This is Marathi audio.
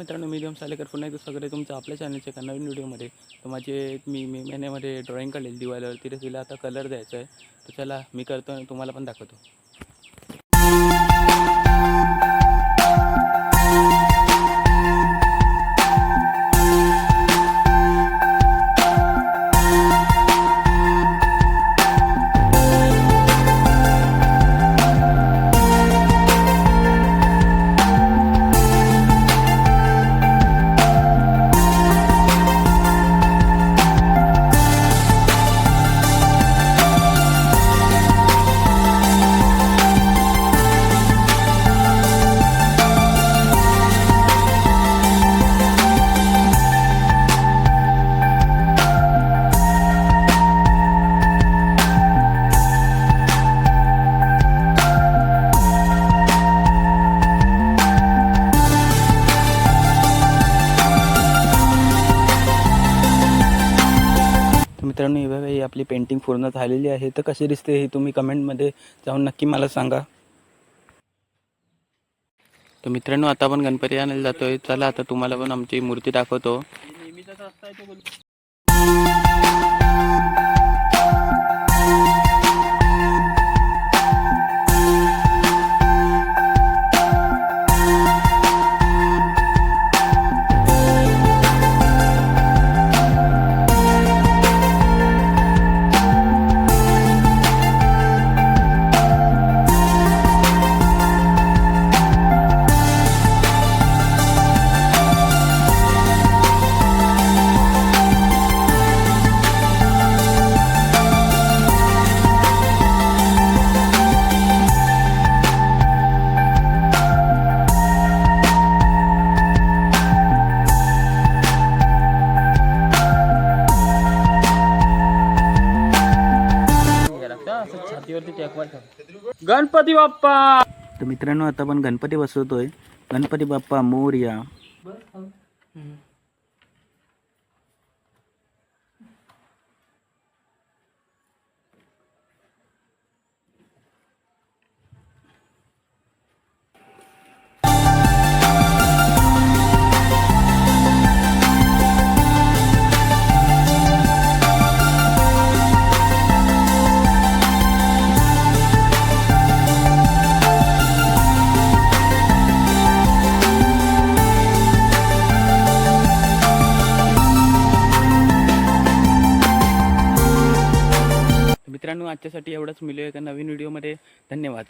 मित्रांनो, मी देवम सालेकर पुन्हा एकदा स्वागत आहे तुमचं आपल्या चॅनलच्या एका नवीन व्हिडिओमध्ये. तर मी मे महिन्यामध्ये ड्रॉईंग काढलेली दिवाळीवर, तिला आता कलर द्यायचा आहे. तर चला मी करतो आणि तुम्हाला पण दाखवतो. मित्रांनो, ही बघा, ही आपली पेंटिंग पूर्ण झालेली आहे. तर कशी दिसते हे तुम्ही कमेंटमध्ये जाऊन नक्की मला सांगा. तर मित्रांनो, आता आपण गणपती आणायला जातोय. चला आता तुम्हाला पण आमची मूर्ती दाखवतो. गणपती बाप्पा. तर मित्रांनो, आता आपण गणपती बसवतोय. गणपती बाप्पा मोरया. मित्रांनो, आजच्यासाठी एवढंच. मिळूया एका नवीन व्हिडिओमध्ये. धन्यवाद.